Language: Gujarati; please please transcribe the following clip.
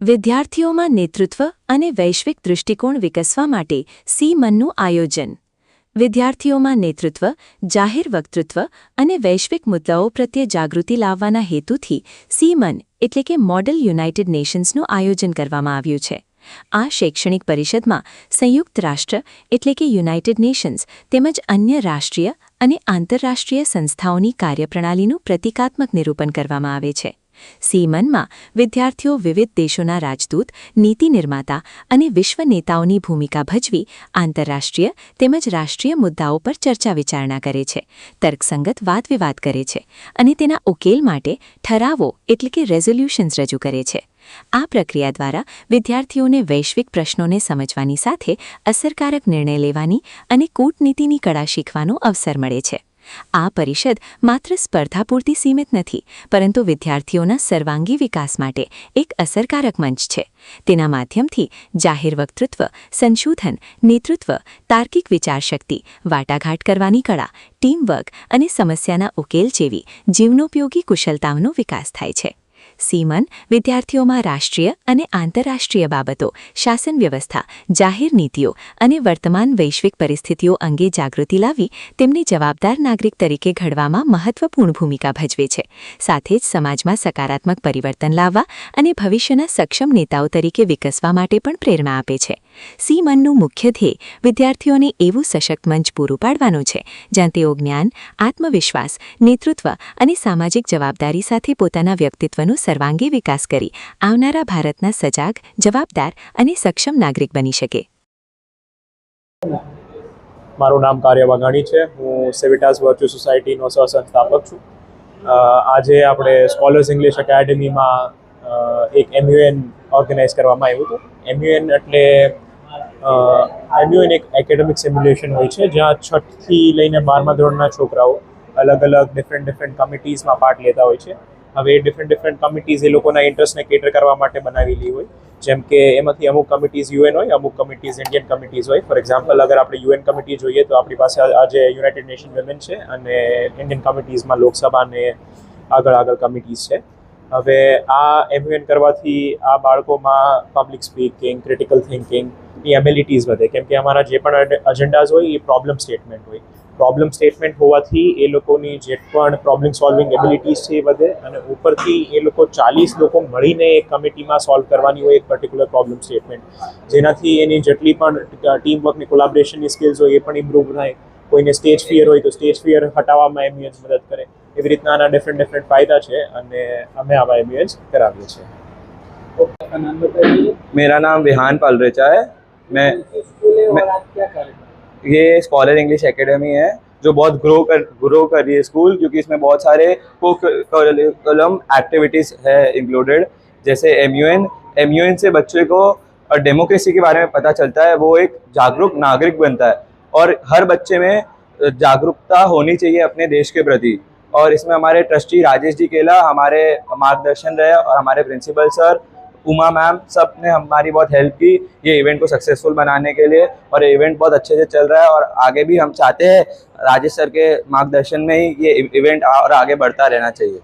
વિદ્યાર્થીઓમાં નેતૃત્વ અને વૈશ્વિક દૃષ્ટિકોણ વિકસવા માટે સી-મનનું આયોજન. વિદ્યાર્થીઓમાં નેતૃત્વ, જાહેર વક્તૃત્વ અને વૈશ્વિક મુદ્દાઓ પ્રત્યે જાગૃતિ લાવવાના હેતુથી સી-મન એટલે કે મોડલ યુનાઇટેડ નેશન્સનું આયોજન કરવામાં આવ્યું છે. આ શૈક્ષણિક પરિષદમાં સંયુક્ત રાષ્ટ્ર એટલે કે યુનાઇટેડ નેશન્સ તેમજ અન્ય રાષ્ટ્રીય અને આંતરરાષ્ટ્રીય સંસ્થાઓની કાર્યપ્રણાલીનું પ્રતિકાત્મક નિરૂપણ કરવામાં આવે છે. સી-મનમાં વિદ્યાર્થીઓ વિવિધ દેશોના રાજદૂત, નીતિ નિર્માતા અને વિશ્વ નેતાઓની ભૂમિકા ભજવી આંતરરાષ્ટ્રીય તેમજ રાષ્ટ્રીય મુદ્દાઓ પર ચર્ચા વિચારણા કરે છે, તર્કસંગત વાદવિવાદ કરે છે અને તેના ઉકેલ માટે ઠરાવો એટલે કે રેઝોલ્યુશન્સ રજૂ કરે છે. આ પ્રક્રિયા દ્વારા વિદ્યાર્થીઓને વૈશ્વિક પ્રશ્નોને સમજવાની સાથે અસરકારક નિર્ણય લેવાની અને કૂટનીતિની કળા શીખવાનો અવસર મળે છે. આ પરિષદ માત્ર સ્પર્ધા પૂરતી સીમિત નથી, પરંતુ વિદ્યાર્થીઓના સર્વાંગી વિકાસ માટે એક અસરકારક મંચ છે. તેના માધ્યમથી જાહેર વક્તૃત્વ, સંશોધન, નેતૃત્વ, તાર્કિક વિચારશક્તિ, વાટાઘાટ કરવાની કળા, ટીમવર્ક અને સમસ્યાના ઉકેલ જેવી જીવનોપયોગી કુશળતાઓનો વિકાસ થાય છે. સી-મન વિદ્યાર્થીઓમાં રાષ્ટ્રીય અને આંતરરાષ્ટ્રીય બાબતો, શાસન વ્યવસ્થા, જાહેર નીતિઓ અને વર્તમાન વૈશ્વિક પરિસ્થિતિઓ અંગે જાગૃતિ લાવી તેમને જવાબદાર નાગરિક તરીકે ઘડવામાં મહત્વપૂર્ણ ભૂમિકા ભજવે છે. સાથે જ સમાજમાં સકારાત્મક પરિવર્તન લાવવા અને ભવિષ્યના સક્ષમ નેતાઓ તરીકે વિકસવા માટે પણ પ્રેરણા આપે છે. સી-મનનું મુખ્ય ધ્યેય વિદ્યાર્થીઓને એવું સશક્ત મંચ પૂરું પાડવાનું છે જ્યાં તેઓ જ્ઞાન, આત્મવિશ્વાસ, નેતૃત્વ અને સામાજિક જવાબદારી સાથે પોતાના વ્યક્તિત્વનું સર્વાંગી વિકાસ કરી આવનારા ભારતના સજાગ, જવાબદાર અને સક્ષમ નાગરિક બની શકે. મારું નામ કાર્ય વાઘાણી છે. હું સેવિટાસ વર્ચ્યુઅલ સોસાયટીનો સહસંસ્થાપક છું. આજે આપણે સ્કોલર્સ ઇંગ્લિશ એકેડમીમાં એક MUN ઓર્ગેનાઇઝ કરવામાં આવ્યું હતું. MUN એક એકેડેમિક સિમ્યુલેશન હોય છે જ્યાં 6th થી લઈને 12મા ધોરણના છોકરાઓ અલગ અલગ ડિફરન્ટ કમિટીઝમાં પાર્ટ લેતા હોય છે. હવે ડિફરન્ટ કમિટીઝ એ લોકોના ઇન્ટરેસ્ટને કેટર કરવા માટે બનાવેલી હોય. જેમ કે એમાંથી અમુક કમિટીઝ UN હોય, અમુક કમિટીઝ ઇન્ડિયન કમિટીઝ હોય. ફોર એક્ઝામ્પલ, અગર આપણે UN કમિટી જોઈએ તો આપણી પાસે આજે યુનાઇટેડ નેશન વિમેન છે અને ઇન્ડિયન કમિટીઝમાં લોકસભા અને આગળ કમિટીઝ છે. હવે આ MUN કરવાથી આ બાળકોમાં પબ્લિક સ્પીકિંગ, ક્રિટિકલ થિંકિંગની એબિલિટીઝ વધે, કેમ કે અમારા જે પણ એજન્ડાઝ હોય એ પ્રોબ્લેમ સ્ટેટમેન્ટ હોય. પ્રોબ્લેમ સ્ટેટમેન્ટ હોવાથી એ લોકોની જે પણ પ્રોબ્લેમ સોલ્વિંગ એબિલિટીઝ છે એ વધે અને ઉપરથી એ લોકો 40 લોકો મળીને એક કમિટીમાં સોલ્વ કરવાની હોય એક પર્ટિક્યુલર પ્રોબ્લેમ સ્ટેટમેન્ટ, જેનાથી એની જેટલી પણ ટીમ વર્કની કોલાબોરેશનની સ્કિલ્સ હોય એ પણ ઇમ્પ્રૂવ થાય. કોઈને સ્ટેજ ફિયર હોય તો સ્ટેજ ફિયર હટાવવામાં MUN મદદ કરે. એવી રીતના આના ડિફરન્ટ ફાયદા છે અને અમે આવા MUN કરાવીએ છીએ. मेरा नाम विहान पालरेचा है. मैं ये स्कॉलर इंग्लिश एकेडमी है जो बहुत ग्रो कर रही है स्कूल, क्योंकि इसमें बहुत सारे को करिकुलम एक्टिविटीज़ है इंक्लूडेड. जैसे MUN से बच्चे को डेमोक्रेसी के बारे में पता चलता है, वो एक जागरूक नागरिक बनता है और हर बच्चे में जागरूकता होनी चाहिए अपने देश के प्रति. और इसमें हमारे ट्रस्टी राजेश जी केला हमारे मार्गदर्शन रहे और हमारे प्रिंसिपल सर, उमा मैम, सब ने हमारी बहुत हेल्प की ये इवेंट को सक्सेसफुल बनाने के लिए. और ये इवेंट बहुत अच्छे से चल रहा है और आगे भी हम चाहते हैं राजेश सर के मार्गदर्शन में ही ये इवेंट और आगे बढ़ता रहना चाहिए.